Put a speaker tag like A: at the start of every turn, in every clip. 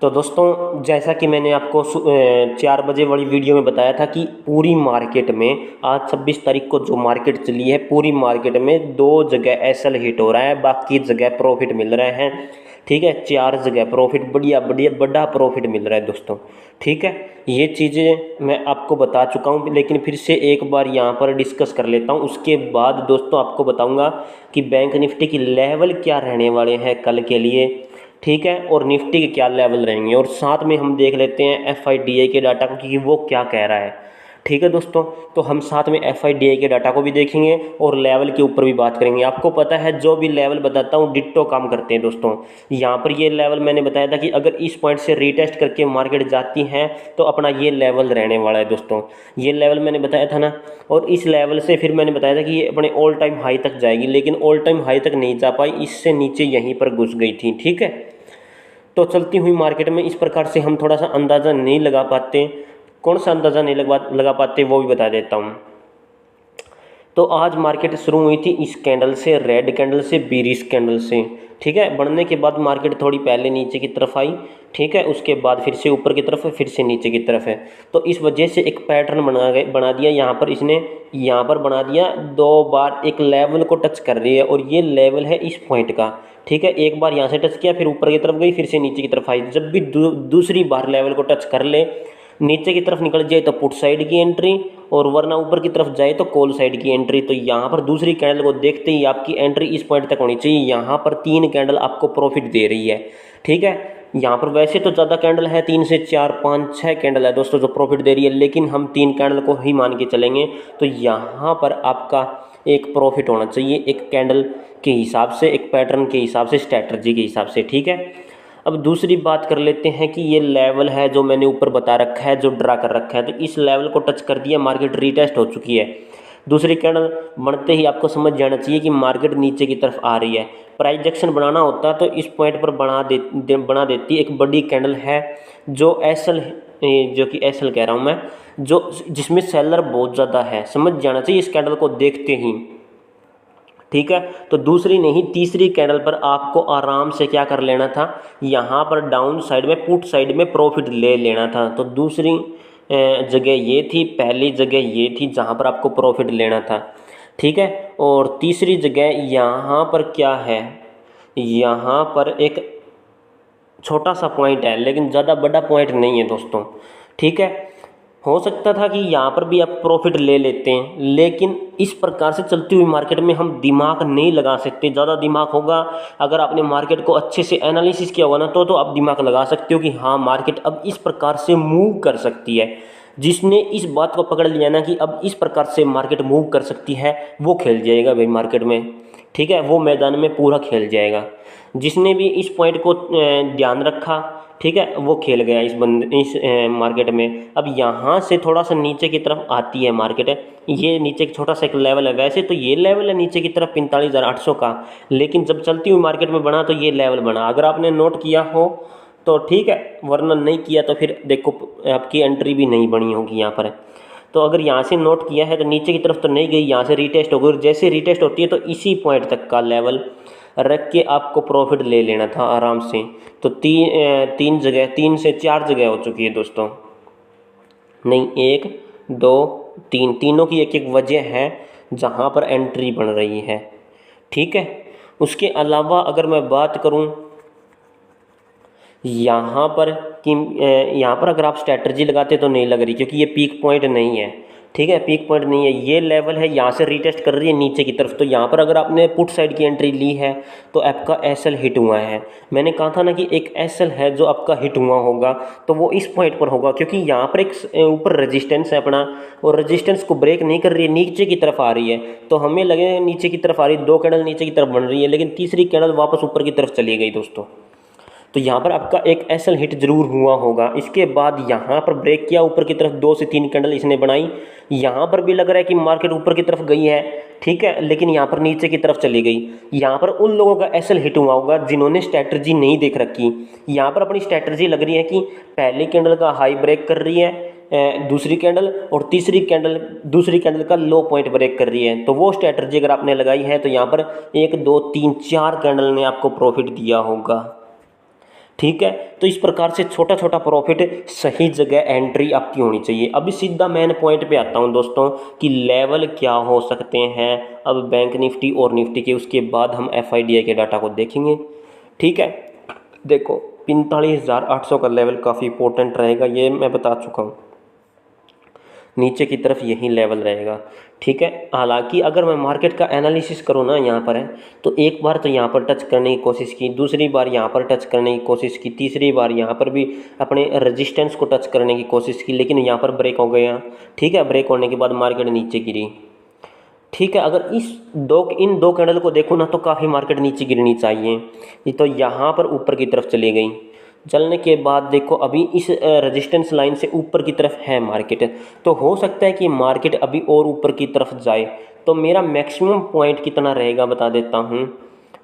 A: तो दोस्तों, जैसा कि मैंने आपको 4 बजे वाली वीडियो में बताया था कि पूरी मार्केट में आज 26 तारीख को जो मार्केट चली है, पूरी मार्केट में 2 जगह एसएल हिट हो रहा है, बाकी जगह प्रॉफिट मिल रहे हैं। ठीक है, 4 जगह प्रॉफिट, बढ़िया बढ़िया बड़ा प्रॉफिट मिल रहा है दोस्तों। ठीक है, ये चीज़ें मैं आपको बता चुका हूँ, लेकिन फिर से एक बार यहाँ पर डिस्कस कर लेता हूँ। उसके बाद दोस्तों आपको बताऊँगा कि बैंक निफ्टी की लेवल क्या रहने वाले हैं कल के लिए। ठीक है, और निफ्टी के क्या लेवल रहेंगे, और साथ में हम देख लेते हैं एफआईडीआई के डाटा को कि वो क्या कह रहा है। ठीक है दोस्तों, तो हम साथ में एफआईडीआई के डाटा को भी देखेंगे और लेवल के ऊपर भी बात करेंगे। आपको पता है जो भी लेवल बताता हूँ डिट्टो काम करते हैं दोस्तों। यहाँ पर ये लेवल मैंने बताया था कि अगर इस पॉइंट से रीटेस्ट करके मार्केट जाती है तो अपना ये लेवल रहने वाला है दोस्तों। ये लेवल मैंने बताया था ना, और इस लेवल से फिर मैंने बताया था कि ये अपने ऑल टाइम हाई तक जाएगी, लेकिन ऑल टाइम हाई तक नहीं जा पाई, इससे नीचे यहीं पर घुस गई थी। ठीक है, तो चलती हुई मार्केट में इस प्रकार से हम थोड़ा सा अंदाज़ा नहीं लगा पाते। कौन सा अंदाज़ा नहीं लगा पाते वो भी बता देता हूँ। तो आज मार्केट शुरू हुई थी इस कैंडल से, रेड कैंडल से, बीरिश कैंडल से। ठीक है, बढ़ने के बाद मार्केट थोड़ी पहले नीचे की तरफ आई। ठीक है, उसके बाद फिर से ऊपर की तरफ है, फिर से नीचे की तरफ है। तो इस वजह से एक पैटर्न बना दिया यहाँ पर इसने, यहाँ पर बना दिया 2 बार एक लेवल को टच कर रही है, और ये लेवल है इस पॉइंट का। ठीक है, एक बार यहाँ से टच किया, फिर ऊपर की तरफ गई, फिर से नीचे की तरफ आई। जब भी दूसरी बार लेवल को टच कर ले, नीचे की तरफ निकल जाए तो पुट साइड की एंट्री, और वरना ऊपर की तरफ जाए तो कॉल साइड की एंट्री। तो यहाँ पर दूसरी कैंडल को देखते ही आपकी एंट्री इस पॉइंट तक होनी चाहिए। यहाँ पर 3 कैंडल आपको प्रॉफिट दे रही है। ठीक है, यहाँ पर वैसे तो ज़्यादा कैंडल है, 3 से 4 5 6 कैंडल है दोस्तों जो प्रॉफिट दे रही है, लेकिन हम 3 कैंडल को ही मान के चलेंगे। तो यहाँ पर आपका एक प्रॉफिट होना चाहिए, एक कैंडल के हिसाब से, एक पैटर्न के हिसाब से, स्ट्रैटेजी के हिसाब से। ठीक है, अब दूसरी बात कर लेते हैं कि ये लेवल है जो मैंने ऊपर बता रखा है, जो ड्रा कर रखा है, तो इस लेवल को टच कर दिया, मार्केट रीटेस्ट हो चुकी है। दूसरी कैंडल बनते ही आपको समझ जाना चाहिए कि मार्केट नीचे की तरफ आ रही है। प्राइस एक्शन बनाना होता तो इस पॉइंट पर बना देती एक बड़ी कैंडल है, जो एसएल, जो कि एसएल कह रहा हूँ मैं, जो जिसमें सेलर बहुत ज़्यादा है, समझ जाना चाहिए इस कैंडल को देखते ही। ठीक है, तो दूसरी नहीं, तीसरी कैंडल पर आपको आराम से क्या कर लेना था, यहाँ पर डाउन साइड में, पुट साइड में प्रॉफिट ले लेना था। तो दूसरी जगह ये थी, पहली जगह ये थी जहाँ पर आपको प्रॉफिट लेना था। ठीक है, और तीसरी जगह यहाँ पर क्या है, यहाँ पर एक छोटा सा पॉइंट है, लेकिन ज़्यादा बड़ा पॉइंट नहीं है दोस्तों। ठीक है, हो सकता था कि यहाँ पर भी आप प्रॉफिट ले लेते हैं, लेकिन इस प्रकार से चलती हुई मार्केट में हम दिमाग नहीं लगा सकते। ज़्यादा दिमाग होगा, अगर आपने मार्केट को अच्छे से एनालिसिस किया होगा ना, तो आप दिमाग लगा सकते हो कि हाँ मार्केट अब इस प्रकार से मूव कर सकती है। जिसने इस बात को पकड़ लिया ना कि अब इस प्रकार से मार्केट मूव कर सकती है, वो खेल जाएगा भाई मार्केट में। ठीक है, वो मैदान में पूरा खेल जाएगा। जिसने भी इस पॉइंट को ध्यान रखा, ठीक है, वो खेल गया इस मार्केट में। अब यहाँ से थोड़ा सा नीचे की तरफ आती है मार्केट, ये नीचे छोटा सा एक लेवल है। वैसे तो ये लेवल है नीचे की तरफ 45,800 का, लेकिन जब चलती हुई मार्केट में बना तो ये लेवल बना। अगर आपने नोट किया हो तो ठीक है, वरना नहीं किया तो फिर देखो आपकी एंट्री भी नहीं बनी होगी यहाँ पर। तो अगर यहाँ से नोट किया है तो नीचे की तरफ तो नहीं गई, यहाँ से रीटेस्ट हो गई, और जैसे रीटेस्ट होती है तो इसी पॉइंट तक का लेवल रख के आपको प्रॉफिट ले लेना था आराम से। तो तीन जगह, 3 से 4 जगह हो चुकी है दोस्तों, नहीं 1 2 3, तीनों की एक एक वजह है जहाँ पर एंट्री बन रही है। ठीक है, उसके अलावा अगर मैं बात करूँ यहाँ पर कि यहाँ पर अगर आप स्ट्रैटेजी लगाते तो नहीं लग रही, क्योंकि ये पीक पॉइंट नहीं है। ठीक है, पीक पॉइंट नहीं है, ये लेवल है, यहाँ से रीटेस्ट कर रही है नीचे की तरफ। तो यहाँ पर अगर आपने पुट साइड की एंट्री ली है तो आपका एसएल हिट हुआ है। मैंने कहा था ना कि एक एसएल है जो आपका हिट हुआ होगा, तो वो इस पॉइंट पर होगा, क्योंकि यहाँ पर एक ऊपर रेजिस्टेंस है अपना, और रेजिस्टेंस को ब्रेक नहीं कर रही है, नीचे की तरफ आ रही है। तो हमें लगे नीचे की तरफ आ रही है, 2 कैंडल नीचे की तरफ बन रही है, लेकिन तीसरी कैंडल वापस ऊपर की तरफ चली गई दोस्तों। तो यहाँ पर आपका एक एसएल हिट जरूर हुआ होगा। इसके बाद यहाँ पर ब्रेक किया ऊपर की तरफ, 2 से 3 कैंडल इसने बनाई। यहाँ पर भी लग रहा है कि मार्केट ऊपर की तरफ गई है, ठीक है, लेकिन यहाँ पर नीचे की तरफ चली गई। यहाँ पर उन लोगों का एसएल हिट हुआ होगा जिन्होंने स्ट्रैटेजी नहीं देख रखी। यहाँ पर अपनी स्ट्रैटेजी लग रही है कि पहली कैंडल का हाई ब्रेक कर रही है दूसरी कैंडल, और तीसरी कैंडल दूसरी कैंडल का लो पॉइंट ब्रेक कर रही है। तो वो स्ट्रैटेजी अगर आपने लगाई है तो यहाँ पर 1 2 3 4 कैंडल ने आपको प्रॉफिट दिया होगा। ठीक है। तो इस प्रकार से छोटा छोटा प्रॉफिट, सही जगह एंट्री आपकी होनी चाहिए। अभी सीधा मेन पॉइंट पे आता हूँ दोस्तों कि लेवल क्या हो सकते हैं अब बैंक निफ्टी और निफ्टी के, उसके बाद हम FIDI के डाटा को देखेंगे। ठीक है, देखो 45,800 का लेवल काफ़ी इंपॉर्टेंट रहेगा, ये मैं बता चुका हूँ। नीचे की तरफ यही लेवल रहेगा। ठीक है, हालांकि अगर मैं मार्केट का एनालिसिस करूँ ना, यहाँ पर है तो एक बार तो यहाँ पर टच करने की कोशिश की, दूसरी बार यहाँ पर टच करने की कोशिश की, तीसरी बार यहाँ पर भी अपने रेजिस्टेंस को टच करने की कोशिश की, लेकिन यहाँ पर ब्रेक हो गया। ठीक है, ब्रेक होने के बाद मार्केट नीचे गिरी। ठीक है, अगर इन दो कैंडल को देखो ना तो काफ़ी मार्केट नीचे गिरनी चाहिए, ये तो यहाँ पर ऊपर की तरफ चली गई। चलने के बाद देखो अभी इस रेजिस्टेंस लाइन से ऊपर की तरफ है मार्केट, तो हो सकता है कि मार्केट अभी और ऊपर की तरफ जाए। तो मेरा मैक्सिमम पॉइंट कितना रहेगा बता देता हूँ।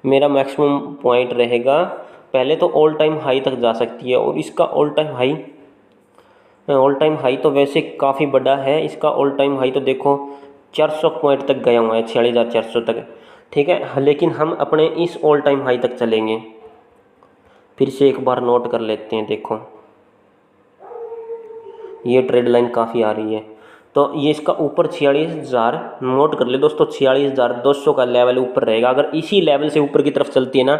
A: मेरा मैक्सिमम पॉइंट रहेगा, पहले तो ऑल टाइम हाई तक जा सकती है, और इसका ऑल टाइम हाई तो वैसे काफ़ी बड़ा है। इसका ऑल टाइम हाई तो देखो 400 पॉइंट तक गया हुआ है, 46,400 तक। ठीक है, लेकिन हम अपने इस ऑल टाइम हाई तक चलेंगे। फिर से एक बार नोट कर लेते हैं, देखो ये ट्रेड लाइन काफ़ी आ रही है, तो ये इसका ऊपर 46,000 नोट कर ले दोस्तों, 46,200 का लेवल ऊपर रहेगा। अगर इसी लेवल से ऊपर की तरफ चलती है ना,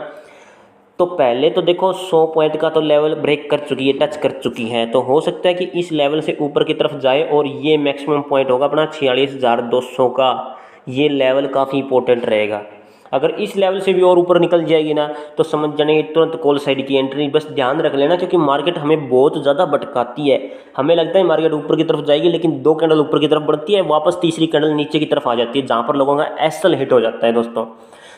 A: तो पहले तो देखो 100 पॉइंट का तो लेवल ब्रेक कर चुकी है, टच कर चुकी है, तो हो सकता है कि इस लेवल से ऊपर की तरफ जाए, और ये मैक्सिमम पॉइंट होगा अपना 46,200 का। ये लेवल काफ़ी इंपॉर्टेंट रहेगा। अगर इस लेवल से भी और ऊपर निकल जाएगी ना, तो समझ जाने तुरंत कॉल साइड की एंट्री। बस ध्यान रख लेना, क्योंकि मार्केट हमें बहुत ज़्यादा भटकाती है। हमें लगता है मार्केट ऊपर की तरफ जाएगी, लेकिन 2 कैंडल ऊपर की तरफ बढ़ती है, वापस तीसरी कैंडल नीचे की तरफ आ जाती है, जहाँ पर लोगों का एसल हिट हो जाता है दोस्तों।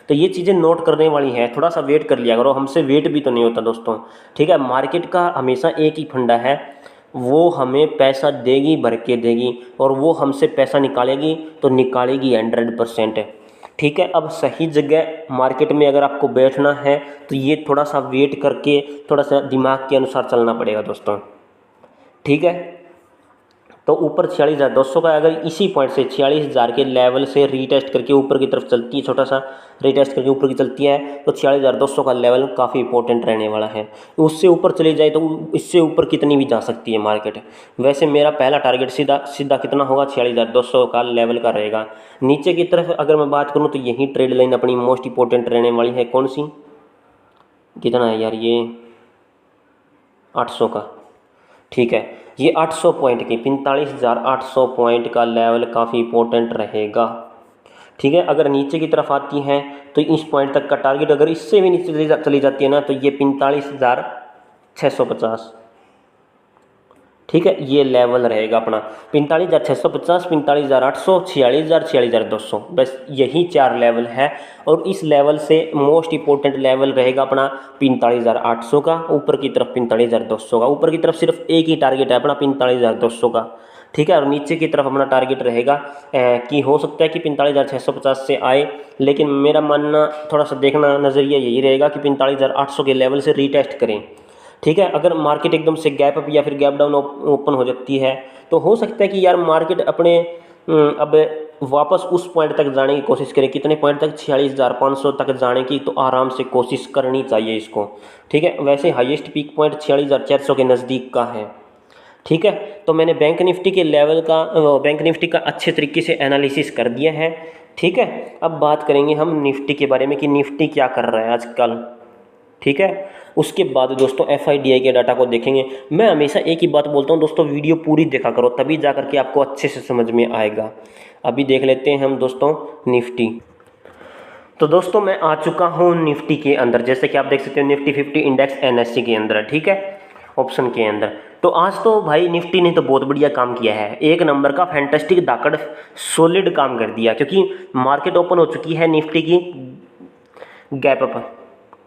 A: तो ये चीज़ें नोट करने वाली है, थोड़ा सा वेट कर लिया करो, हमसे वेट भी तो नहीं होता दोस्तों। ठीक है, मार्केट का हमेशा एक ही फंडा है, वो हमें पैसा देगी, भर के देगी, और वो हमसे पैसा निकालेगी तो निकालेगी 100%। ठीक है, अब सही जगह मार्केट में अगर आपको बैठना है तो ये थोड़ा सा वेट करके, थोड़ा सा दिमाग के अनुसार चलना पड़ेगा दोस्तों। ठीक है, तो ऊपर 46,200 का, अगर इसी पॉइंट से 46,000 के लेवल से रीटेस्ट करके ऊपर की तरफ चलती है, छोटा सा रीटेस्ट करके ऊपर की चलती है, तो 46,200 का लेवल काफ़ी इंपॉर्टेंट रहने वाला है। उससे ऊपर चली जाए तो इससे ऊपर कितनी भी जा सकती है मार्केट। वैसे मेरा पहला टारगेट सीधा सीधा कितना होगा, 46,200 का लेवल का रहेगा। नीचे की तरफ अगर मैं बात करूँ तो यही ट्रेड लाइन अपनी मोस्ट इंपॉर्टेंट रहने वाली है। कौन सी, कितना है यार ये, 800 का। ठीक है, ये 800 पॉइंट की 45,800 पॉइंट का लेवल काफ़ी इंपॉर्टेंट रहेगा। ठीक है, अगर नीचे की तरफ आती हैं तो इस पॉइंट तक का टारगेट, अगर इससे भी नीचे चली जाती है ना, तो ये 45,650। ठीक है, ये लेवल रहेगा अपना 45,650, 45,800, 46,000, 46,200, बस यही 4 लेवल है। और इस लेवल से मोस्ट इंपॉर्टेंट लेवल रहेगा अपना 45,800 का, ऊपर की तरफ 45,200 का। ऊपर की तरफ सिर्फ एक ही टारगेट है अपना 45,200 का। ठीक है, और नीचे की तरफ अपना टारगेट रहेगा कि हो सकता है कि 45,650 से आए, लेकिन मेरा मानना, थोड़ा सा देखना नज़रिया यही रहेगा कि 45,800 के लेवल से रीटेस्ट करें। ठीक है, अगर मार्केट एकदम से गैप अप या फिर गैप डाउन ओपन हो जाती है, तो हो सकता है कि यार मार्केट अपने अब वापस उस पॉइंट तक जाने की कोशिश करें। कितने पॉइंट तक, 46,500 तक जाने की तो आराम से कोशिश करनी चाहिए इसको। ठीक है, वैसे हाईएस्ट पीक पॉइंट 46,400 के नज़दीक का है। ठीक है, तो मैंने बैंक निफ्टी के लेवल का, बैंक निफ्टी का अच्छे तरीके से एनालिसिस कर दिया है। ठीक है, अब बात करेंगे हम निफ्टी के बारे में कि निफ्टी क्या कर रहा है आजकल। ठीक है, उसके बाद दोस्तों FIDI के डाटा को देखेंगे। मैं हमेशा एक ही बात बोलता हूँ दोस्तों, वीडियो पूरी देखा करो, तभी जा करके आपको अच्छे से समझ में आएगा। अभी देख लेते हैं हम दोस्तों निफ्टी। तो दोस्तों मैं आ चुका हूँ निफ्टी के अंदर, जैसे कि आप देख सकते हो निफ्टी 50 इंडेक्स NSE के अंदर। ठीक है, ऑप्शन के अंदर। तो आज तो भाई निफ्टी ने तो बहुत बढ़िया काम किया है, एक नंबर का फैंटास्टिक धाकड़ सॉलिड काम कर दिया, क्योंकि मार्केट ओपन हो चुकी है निफ्टी की गैप अप।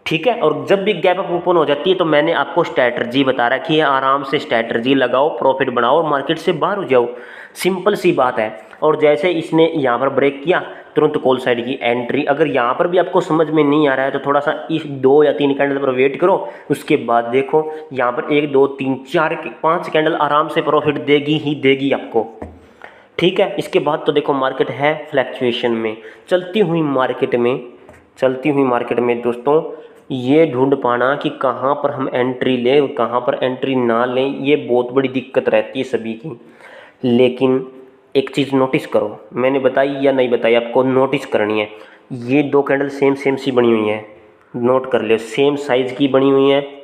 A: ठीक है, और जब भी गैप अप ओपन हो जाती है तो मैंने आपको स्ट्रैटर्जी बता रखी है, आराम से स्ट्रैटर्जी लगाओ, प्रॉफिट बनाओ और मार्केट से बाहर हो जाओ, सिंपल सी बात है। और जैसे इसने यहाँ पर ब्रेक किया, तुरंत कॉल साइड की एंट्री। अगर यहाँ पर भी आपको समझ में नहीं आ रहा है तो थोड़ा सा इस 2 या 3 कैंडल पर वेट करो, उसके बाद देखो यहाँ पर 1 2 3 4 5 कैंडल आराम से प्रॉफिट देगी ही देगी आपको। ठीक है, इसके बाद तो देखो मार्केट है फ्लैक्चुएशन में, चलती हुई मार्केट में चलती हुई मार्केट में दोस्तों ये ढूंढ पाना कि कहाँ पर हम एंट्री लें, कहाँ पर एंट्री ना लें, ये बहुत बड़ी दिक्कत रहती है सभी की। लेकिन एक चीज़ नोटिस करो, मैंने बताई या नहीं बताई, आपको नोटिस करनी है। ये दो कैंडल सेम सेम सी बनी हुई हैं, नोट कर लो, सेम साइज़ की बनी हुई हैं,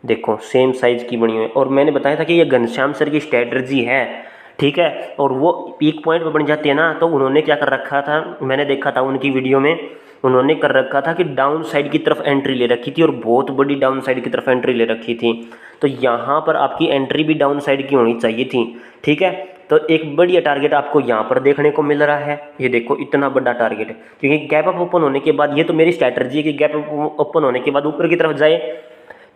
A: देखो सेम साइज़ की बनी हुई है। और मैंने बताया था कि ये घनश्याम सर की स्ट्रैटेजी है, ठीक है। और वो पीक पॉइंट पर बन जाती है ना, तो उन्होंने क्या कर रखा था, मैंने देखा था उनकी वीडियो में, उन्होंने कर रखा था कि डाउन साइड की तरफ एंट्री ले रखी थी और बहुत बड़ी डाउन साइड की तरफ एंट्री ले रखी थी। तो यहाँ पर आपकी एंट्री भी डाउन साइड की होनी चाहिए थी, ठीक है। तो एक बढ़िया टारगेट आपको यहाँ पर देखने को मिल रहा है, ये देखो इतना बड़ा टारगेट, क्योंकि गैप अप ओपन होने के बाद, ये तो मेरी स्ट्रैटेजी है कि गैप अप ओपन होने के बाद ऊपर की तरफ जाए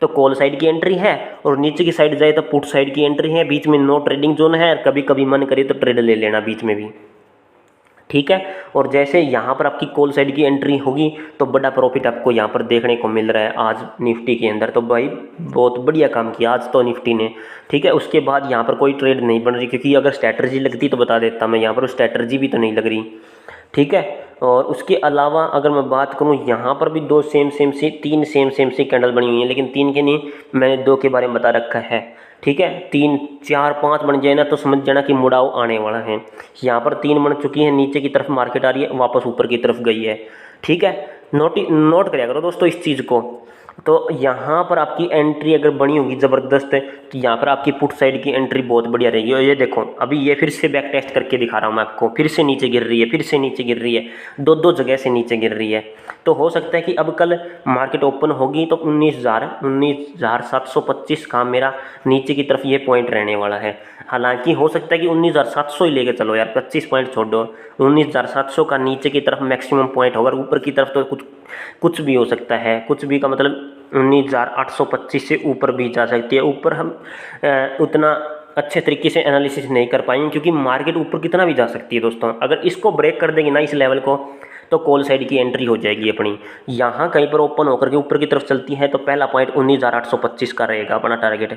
A: तो कॉल साइड की एंट्री है, और नीचे की साइड जाए तो पुट साइड की एंट्री है, बीच में नो ट्रेडिंग जोन है, कभी कभी मन करे तो ट्रेड ले लेना बीच में भी, ठीक है। और जैसे यहाँ पर आपकी कॉल साइड की एंट्री होगी तो बड़ा प्रॉफिट आपको यहाँ पर देखने को मिल रहा है आज निफ्टी के अंदर। तो भाई बहुत बढ़िया काम किया आज तो निफ्टी ने, ठीक है। उसके बाद यहाँ पर कोई ट्रेड नहीं बन रही, क्योंकि अगर स्ट्रैटेजी लगती तो बता देता मैं, यहाँ पर स्ट्रैटेजी भी तो नहीं लग रही, ठीक है। और उसके अलावा अगर मैं बात करूँ, यहाँ पर भी दो सेम सेम सी, तीन सेम सेम सी कैंडल बनी हुई हैं, लेकिन तीन के नहीं, मैंने दो के बारे में बता रखा है, ठीक है। 3 4 5 बन जाए ना तो समझ जाना कि मुड़ाव आने वाला है। यहाँ पर 3 बन चुकी है, नीचे की तरफ मार्केट आ रही है, वापस ऊपर की तरफ गई है, ठीक है। नोट करिए करो दोस्तों इस चीज़ को। तो यहाँ पर आपकी एंट्री अगर बनी होगी ज़बरदस्त, तो यहाँ पर आपकी पुट साइड की एंट्री बहुत बढ़िया रहेगी। और ये देखो अभी ये फिर से बैक टेस्ट करके दिखा रहा हूँ मैं आपको, फिर से नीचे गिर रही है, फिर से नीचे गिर रही है, दो जगह से नीचे गिर रही है। तो हो सकता है कि अब कल मार्केट ओपन होगी तो 19,725 का मेरा नीचे की तरफ ये पॉइंट रहने वाला है। हालांकि हो सकता है कि 19,700 ही लेके चलो यार, 25 पॉइंट छोड़ दो, 19,700 का नीचे की तरफ मैक्सिमम पॉइंट होगा, ऊपर की तरफ तो कुछ भी हो सकता है, कुछ भी का मतलब 19,825 से ऊपर भी जा सकती है। ऊपर हम उतना अच्छे तरीके से एनालिसिस नहीं कर पाएंगे, क्योंकि मार्केट ऊपर कितना भी जा सकती है दोस्तों। अगर इसको ब्रेक कर देगी ना इस लेवल को, तो कॉल साइड की एंट्री हो जाएगी अपनी। यहाँ कहीं पर ओपन होकर के ऊपर की तरफ चलती है तो पहला पॉइंट 19,825 का रहेगा अपना टारगेट,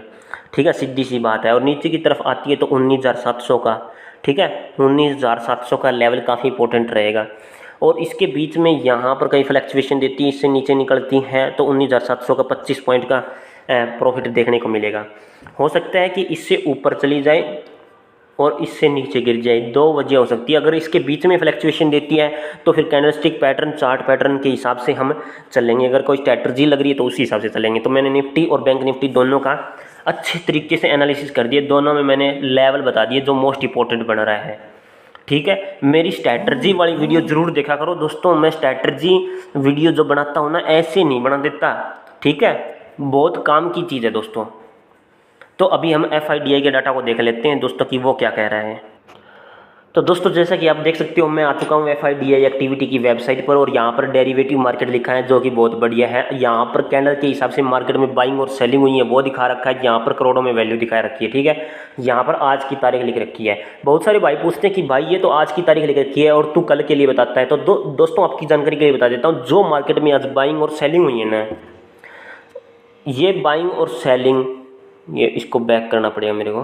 A: ठीक है, सीधी सी बात है। और नीचे की तरफ आती है तो 19,700 का, ठीक है, 19,700 का लेवल काफ़ी इंपॉर्टेंट रहेगा। और इसके बीच में यहाँ पर कई फ्लैक्चुएशन देती है, इससे नीचे निकलती हैं तो 19,700 का 25 पॉइंट का प्रॉफिट देखने को मिलेगा। हो सकता है कि इससे ऊपर चली जाए और इससे नीचे गिर जाए, दो वजह हो सकती है। अगर इसके बीच में फ्लैक्चुएशन देती है तो फिर कैंडलस्टिक पैटर्न, चार्ट पैटर्न के हिसाब से हम चलेंगे, अगर कोई स्ट्रैटेजी लग रही है तो उसी हिसाब से चलेंगे। तो मैंने निफ्टी और बैंक निफ्टी दोनों का अच्छे तरीके से एनालिसिस कर दिया, दोनों में मैंने लेवल बता दिए जो मोस्ट इंपॉर्टेंट बन रहा है, ठीक है। मेरी स्ट्रैटेजी वाली वीडियो जरूर देखा करो दोस्तों, मैं स्ट्रैटेजी वीडियो जो बनाता हूँ ना ऐसे नहीं बना देता, ठीक है, बहुत काम की चीज़ है दोस्तों। तो अभी हम FIDI के डाटा को देख लेते हैं दोस्तों कि वो क्या कह रहा है। तो दोस्तों जैसा कि आप देख सकते हो, मैं आ चुका हूँ FIDI एक्टिविटी की वेबसाइट पर, और यहाँ पर डेरिवेटिव मार्केट लिखा है जो कि बहुत बढ़िया है। यहाँ पर कैंडल के हिसाब से मार्केट में बाइंग और सेलिंग हुई है वो दिखा रखा है, यहाँ पर करोड़ों में वैल्यू दिखा रखी है, ठीक है। यहाँ पर आज की तारीख लिख रखी है। बहुत सारे भाई पूछते हैं कि भाई ये तो आज की तारीख लिख रखी है और तू कल के लिए बताता है। तो दोस्तों आपकी जानकारी के लिए बता देता हूँ, जो मार्केट में आज बाइंग और सेलिंग हुई है ना, ये बाइंग और सेलिंग, ये इसको बैक करना पड़ेगा मेरे को,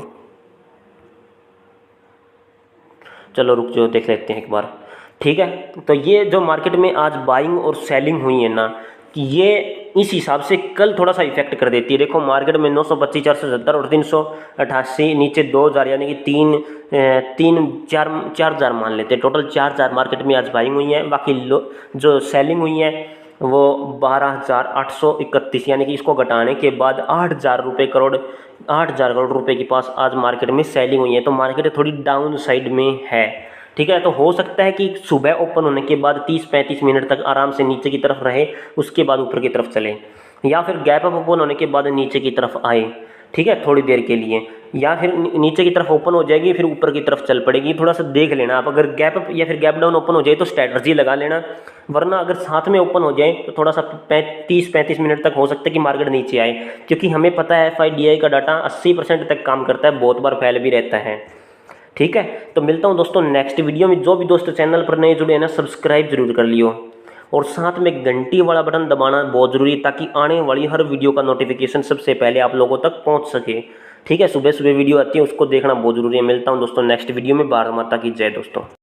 A: चलो रुक जाओ देख लेते हैं एक बार, ठीक है। तो ये जो मार्केट में आज बाइंग और सेलिंग हुई है ना, कि ये इस हिसाब से कल थोड़ा सा इफेक्ट कर देती है। देखो मार्केट में 925, 470 और 388, नीचे 2000, यानी कि 4,000 मान लेते हैं, टोटल 4,000 मार्केट में आज बाइंग हुई है। बाकी जो सेलिंग हुई है वो 12,831, यानी कि इसको घटाने के बाद 8,000 करोड़ रुपए के पास आज मार्केट में सेलिंग हुई है। तो मार्केट थोड़ी डाउन साइड में है, ठीक है। तो हो सकता है कि सुबह ओपन होने के बाद 30-35 मिनट तक आराम से नीचे की तरफ रहे, उसके बाद ऊपर की तरफ चले, या फिर गैप अप ओपन होने के बाद नीचे की तरफ आए, ठीक है, थोड़ी देर के लिए, या फिर नीचे की तरफ ओपन हो जाएगी फिर ऊपर की तरफ चल पड़ेगी। थोड़ा सा देख लेना आप, अगर गैप अप या फिर गैप डाउन ओपन हो जाए तो स्ट्रैटेजी लगा लेना, वरना अगर साथ में ओपन हो जाए तो थोड़ा सा 30-35 मिनट तक हो सकता है कि मार्केट नीचे आए, क्योंकि हमें पता है FIDI का डाटा 80% तक काम करता है, बहुत बार फैल भी रहता है, ठीक है। तो मिलता हूँ दोस्तों नेक्स्ट वीडियो में। जो भी दोस्त चैनल पर नए जुड़े हैं ना, सब्सक्राइब जरूर कर लियो, और साथ में घंटी वाला बटन दबाना बहुत ज़रूरी है, ताकि आने वाली हर वीडियो का नोटिफिकेशन सबसे पहले आप लोगों तक पहुंच सके, ठीक है। सुबह सुबह वीडियो आती है उसको देखना बहुत ज़रूरी है। मिलता हूं दोस्तों नेक्स्ट वीडियो में। भारत माता की जय दोस्तों।